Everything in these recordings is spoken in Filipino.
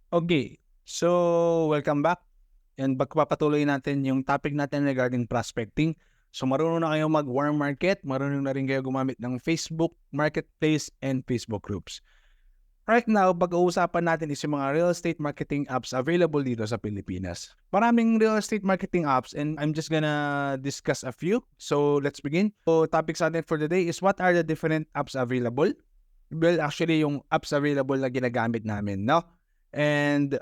Okay, so welcome back and pagpapatuloy natin yung topic natin regarding prospecting. So marunong na kayo mag-warm market, marunong na rin kayo gumamit ng Facebook Marketplace and Facebook groups. Right now, pag-uusapan natin is yung mga real estate marketing apps available dito sa Pilipinas. Maraming real estate marketing apps and I'm just gonna discuss a few. So let's begin. So topics natin for the day is what are the different apps available? Well, actually, yung apps available na ginagamit namin, no? And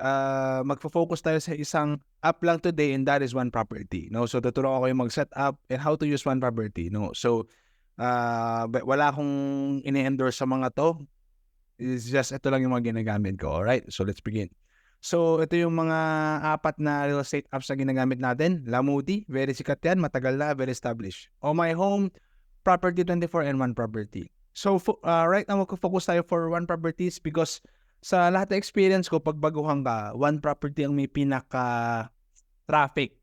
magfo-focus tayo sa isang app lang today and that is One Property, no? So tuturuan ko kayo mag-set up and how to use One Property, no? So wala akong ini-endorse sa mga to. It's just ito lang yung mga ginagamit ko, alright? So let's begin. So ito yung mga apat na real estate apps na ginagamit natin. Lamuti, very sikat yan, matagal na, very established. Oh My Home, Property 24, and One Property. So right now magfo-focus tayo for One Properties because sa lahat ng experience ko, pag baguhan ka, One Property ang may pinaka-traffic.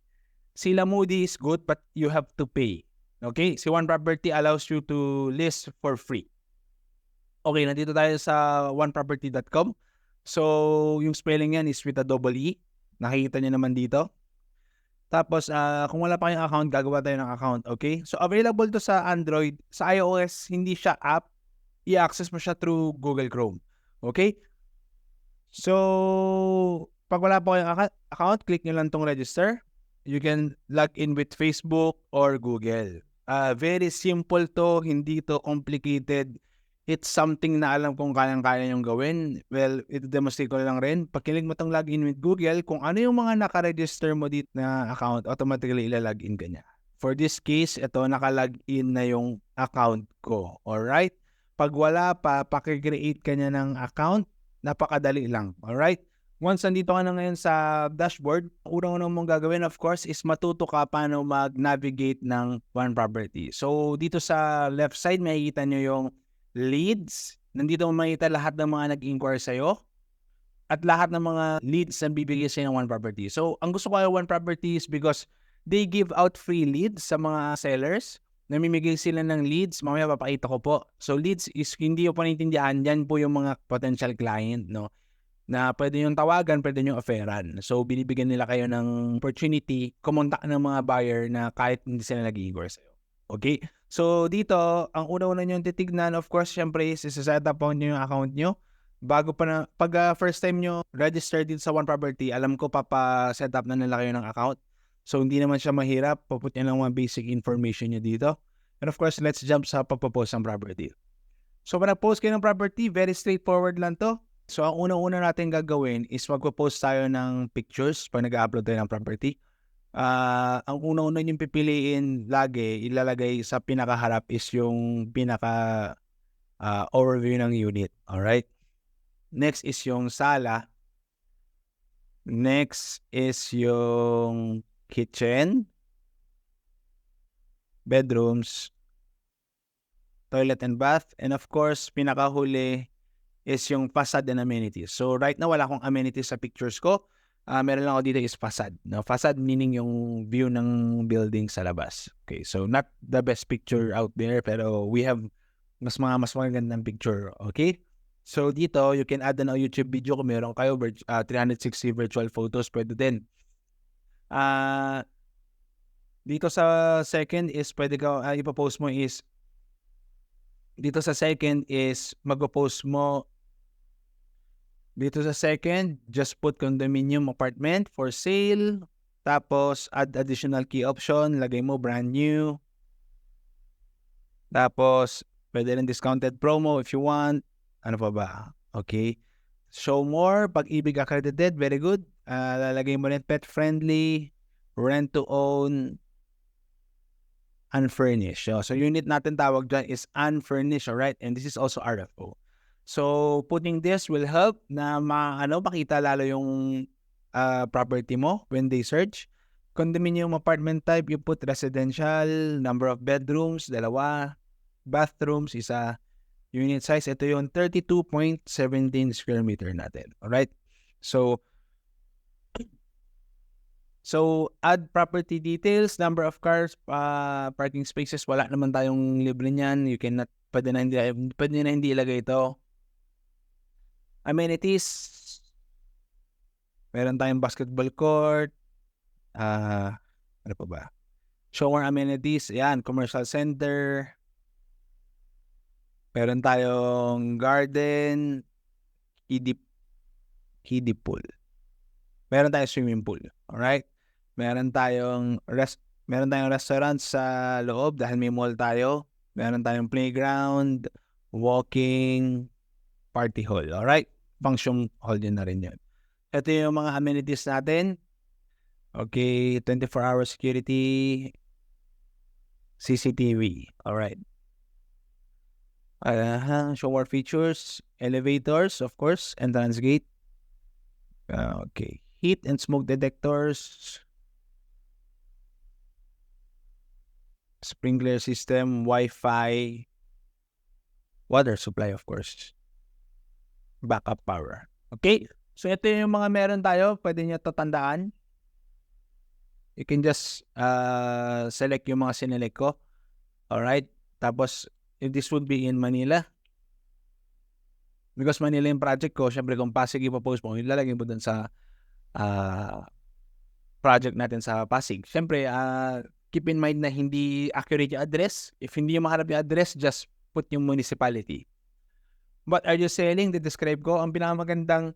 Sila Moody is good but you have to pay. Okay? Si One Property allows you to list for free. Okay, nandito tayo sa oneproperty.com. So, yung spelling yan is with a double E. Nakikita niyo naman dito. Tapos, kung wala pa kayong account, gagawa tayo ng account. Okay? So, available to sa Android. Sa iOS, hindi siya app. I-access mo siya through Google Chrome. Okay? So, pag wala pa kayong account, click nyo lang tong register. You can log in with Facebook or Google. Very simple to, hindi to complicated. It's something na alam kung kayang-kaya nyong gawin. Well, ito-demonstrate ko lang rin. Pag kilig mo tong login with Google, kung ano yung mga naka-register mo dito na account, automatically ilalogin ka niya. For this case, ito, naka-login na yung account ko. Alright? Pag wala pa, pakicreate ka niya ng account, napakadali lang. Alright? Once nandito ka na ngayon sa dashboard, unang-unang mong gagawin, of course, is matuto ka paano mag-navigate ng One Property. So, dito sa left side, makikita nyo yung leads. Nandito mo makita lahat ng mga nag-inquire sa'yo at lahat ng mga leads na bibigay sa'yo ng One Property. So, ang gusto ko ay One Property is because they give out free leads sa mga sellers. Namimigay sila ng leads. Mamaya papakita ko po. So, leads is hindi yung panintindihan. Yan po yung mga potential client, no? Na pwede yung tawagan, pwede yung offeran. So, binibigyan nila kayo ng opportunity kumontak ng mga buyer na kahit hindi sila nag-inquire sa'yo. Okay? So, dito, ang una-una nyo titignan, of course, syempre, is set up nyo yung account nyo. Bago pa na, pag first time nyo register dito sa One Property, alam ko papa-set up na nila kayo ng account. So, hindi naman siya mahirap. Paput nyo lang mga basic information nyo dito. And of course, let's jump sa pagpo-post ng property. So, pag nag-post kayo ng property, very straightforward lang to. So, ang unang-una natin gagawin is magpo-post tayo ng pictures pag nag-upload tayo ng property. Ang una-una yung pipiliin lagi, ilalagay sa pinakaharap is yung pinaka overview ng unit. Alright? Next is yung sala. Next is yung kitchen, bedrooms, toilet and bath, and of course, pinakahuli is yung facade and amenities. So right now, wala akong amenities sa pictures ko. Meron lang ako dito is facade. No? Facade meaning yung view ng building sa labas. Okay, so not the best picture out there, pero we have mas magandang picture. Okay? So dito, you can add na YouTube video kung meron kayo, 360 virtual photos, pwede din. Dito sa second is pwede ka, ipopost mo is, dito sa second is magpo-post mo. Dito sa second, just put condominium apartment for sale. Tapos, add additional key option. Lagay mo brand new. Tapos, pwede rin discounted promo if you want. Ano pa ba? Okay. Show more. Pag-ibig accredited. Very good. Lalagay mo rin pet friendly. Rent to own. Unfurnished. So, unit natin tawag dyan is unfurnished. Alright? And this is also RFO. So, putting this will help na makita lalo yung property mo when they search. Condominium apartment type, you put residential, number of bedrooms, 2, bathrooms, 1, unit size. Ito yung 32.17 square meter natin. Alright? So, add property details, number of cars, parking spaces. Wala naman tayong libre niyan. You cannot, pwede na hindi ilagay ito. Amenities, Meron tayong basketball court. Ano pa ba? Shower amenities. Ayan, commercial center. Meron tayong garden. Kiddie pool. Meron tayong swimming pool. Alright? Meron tayong restaurant sa loob dahil may mall tayo. Meron tayong playground, walking, party hall. Alright? Function hall din na rin yun. Ito yung mga amenities natin. Okay, 24-hour security, CCTV. Alright. Shower features, elevators, of course, entrance gate. Okay. Heat and smoke detectors, sprinkler system, Wi-Fi, water supply, of course, backup power. Okay? So, ito yung mga meron tayo. Pwede nyo ito tandaan. You can just select yung mga sinelect ko. Alright? Tapos, if this would be in Manila, because Manila yung project ko, syempre kung Pasig ipopost mo, ilalagay mo dun sa project natin sa Pasig. Syempre, keep in mind na hindi accurate yung address. If hindi yung maharap yung address, just put yung municipality. What are you selling? Describe ko. Ang pinakamagandang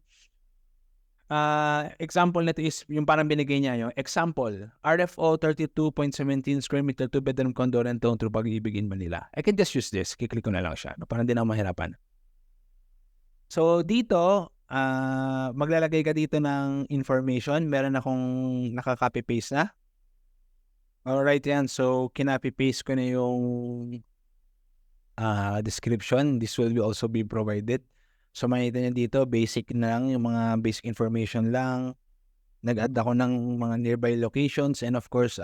example nito is yung parang binigay niya yung example, RFO 32.17 square meter 2-bedroom condo rentong through Pag-ibig in Manila. I can just use this. Kiklik ko na lang siya. Parang di na mahirapan. So, dito, maglalagay ka dito ng information. Meron akong naka-copy-paste na. Alright yan. So, kinopy-paste ko na yung description. This will also be provided. So, makikita nyo dito, basic na lang, yung mga basic information lang. Nag-add ako ng mga nearby locations and of course,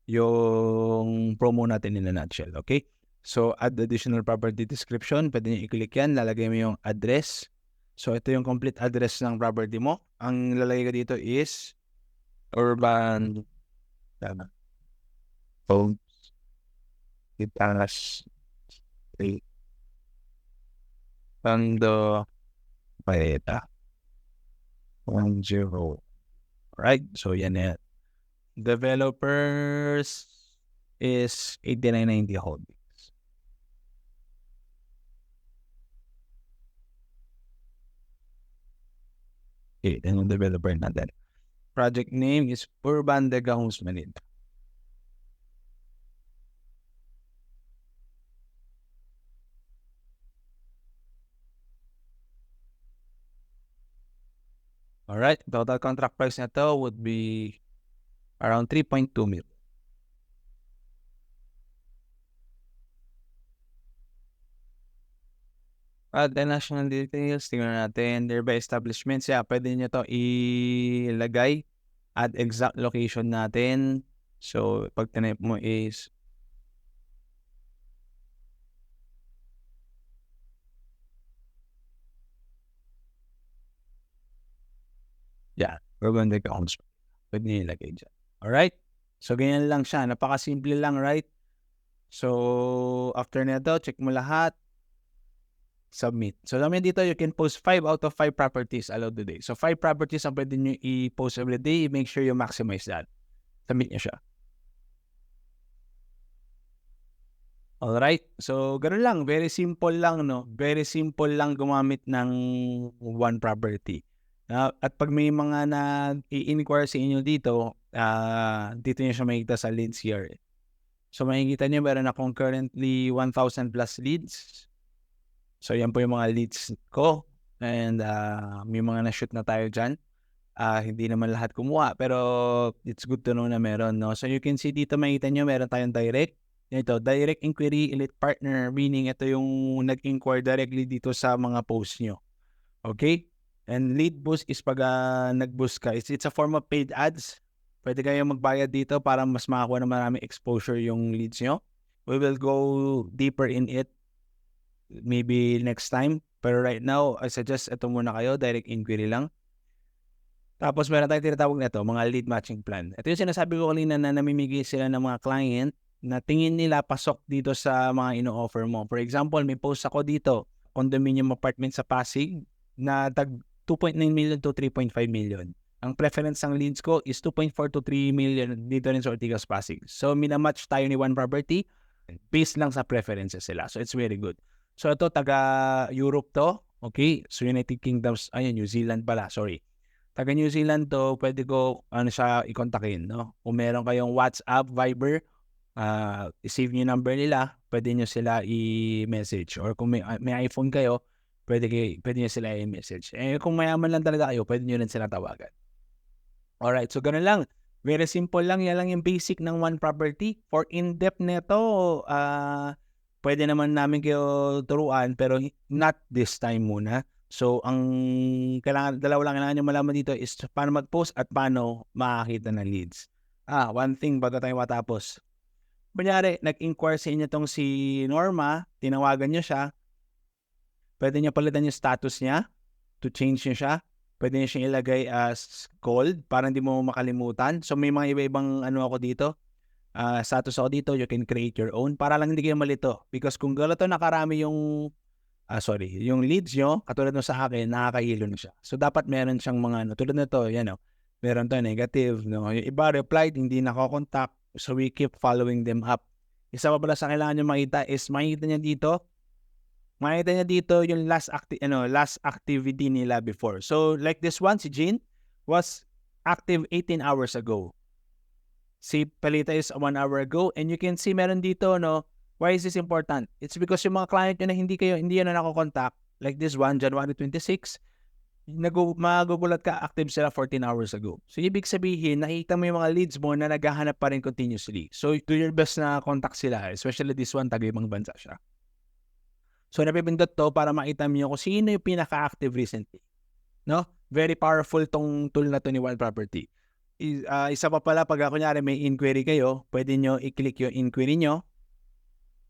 yung promo natin in a nutshell. Okay? So, add additional property description. Pwede nyo i-click yan. Lalagay mo yung address. So, ito yung complete address ng property mo. Ang lalagay ka dito is Urban Homes Itanas Condo Paeta 10. Alright, so yan yan. Developers is 8990 Holdings. Okay, then yung developer natin. Project name is Urban Dega Homes Manila. Alright, total contract price nito would be around 3.2 million. The national details, tingnan natin. Nearby establishments, pwede nyo to ilagay at exact location natin. So, pag tinip mo is Urban Dega Homes. Pwede nyo ilagay dyan. Alright? So, ganyan lang siya. Napakasimple lang, right? So, after nito, check mo lahat. Submit. So, namin dito, you can post 5 out of 5 properties allowed today. So, 5 properties ang pwede nyo i-post every day. Make sure you maximize that. Submit nyo siya. Alright? So, ganoon lang. Very simple lang, no? Very simple lang gumamit ng one property. At pag may mga i-inquire sa inyo dito, dito nyo siya makikita sa leads here. So, makikita nyo, meron akong currently 1,000 plus leads. So, yan po yung mga leads ko. And may mga na-shoot na tayo dyan. Hindi naman lahat kumuha, pero it's good to know na meron, no? So, you can see dito, makikita nyo, meron tayong direct. Ito, direct inquiry, elite partner, meaning ito yung nag-inquire directly dito sa mga posts nyo. Okay? And lead boost is pag nag-boost ka. It's a form of paid ads. Pwede kayo magbayad dito para mas makakuha na maraming exposure yung leads nyo. We will go deeper in it maybe next time. Pero right now, I suggest ito muna kayo, direct inquiry lang. Tapos meron tayong tinatawag na ito, mga lead matching plan. Ito yung sinasabi ko kanina na namimigay sila ng mga client na tingin nila pasok dito sa mga ino-offer mo. For example, may post ako dito, condominium apartment sa Pasig na tag 2.9 million to 3.5 million. Ang preference ng leads ko is 2.4 to 3 million dito rin sa Ortigas Pasig. So, minamatch tayo ni One Property based lang sa preferences sila. So, it's very good. So, ito, taga-Europe to. Okay? So, United Kingdoms, New Zealand pala. Sorry. Taga New Zealand to, pwede ko, siya i-kontakin, no? Kung meron kayong WhatsApp, Viber, i-save nyo yung number nila, pwede nyo sila i-message. Or kung may iPhone kayo, pwede nyo sila i-message. Kung mayaman lang talaga kayo, pwede nyo rin sila tawagan. Alright, so ganun lang. Very simple lang. Yan lang yung basic ng One Property. For in-depth neto, pwede naman namin kayo turuan, pero not this time muna. So, ang dalawa lang kailangan nyo malaman dito is paano mag-post at paano makakita ng leads. One thing bago tayo matapos. Kunyari, nag-inquire sa inyo tong si Norma, tinawagan nyo siya, pwede nyo palitan yung status niya to change nyo siya. Pwede nyo siyang ilagay as cold para hindi mo makalimutan. So, may mga iba-ibang ako dito. Status ako dito, you can create your own para lang hindi kayo malito. Because kung gano'n nakarami yung yung leads nyo, katulad nung sa akin, nakakahilo na siya. So, dapat meron siyang mga, tulad na to, meron to negative, no? Yung iba replied, hindi nakakontakt. So, we keep following them up. Isa pa pala sa kailangan nyo makita is, makita niya dito yung last activity nila before. So, like this one, si Jean, was active 18 hours ago. Si Palita is 1 hour ago. And you can see, meron dito, no? Why is this important? It's because yung mga client nyo na hindi yun na nako-contact, like this one, January 26, magugulat ka, active sila 14 hours ago. So, ibig sabihin, nakikita mo yung mga leads mo na naghahanap pa rin continuously. So, do your best na contact sila, especially this one, taga-ibang bansa siya. So, napipindot to para makita mo kung sino yung pinaka-active recently. No? Very powerful tong tool na to ni One Property. Isa pa pala, pag kunyari may inquiry kayo, pwede nyo i-click yung inquiry nyo.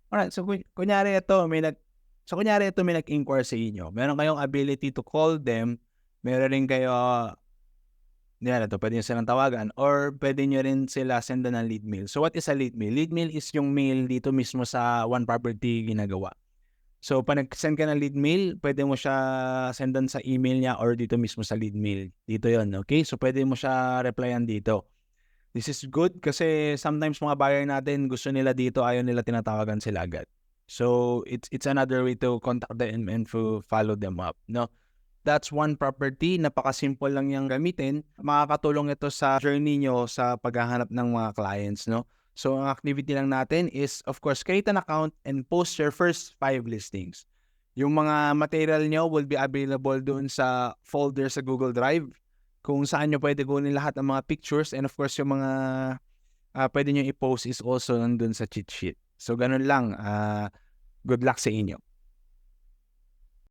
Alright, so kunyari ito, may nag-inquire sa inyo. Meron kayong ability to call them. Meron rin kayo, pwede nyo silang tawagan. Or pwede nyo rin sila sendan ng lead mail. So, what is a lead mail? Lead mail is yung mail dito mismo sa One Property ginagawa. So, pag nag-send ka ng lead mail, pwede mo siya sendan sa email niya or dito mismo sa lead mail. Dito yon, okay? So, pwede mo siya replyan dito. This is good kasi sometimes mga buyer natin gusto nila dito, ayaw nila tinatawagan sila agad. So, it's another way to contact them and to follow them up, no? That's One Property. Napaka-simple lang yung gamitin. Makakatulong ito sa journey nyo sa paghahanap ng mga clients, no? So, ang activity lang natin is, of course, create an account and post your first 5 listings. Yung mga material nyo will be available doon sa folder sa Google Drive, kung saan nyo pwede kunin lahat ng mga pictures, and of course, yung mga pwede nyo i-post is also nandun sa cheat sheet. So, ganun lang. Good luck sa inyo.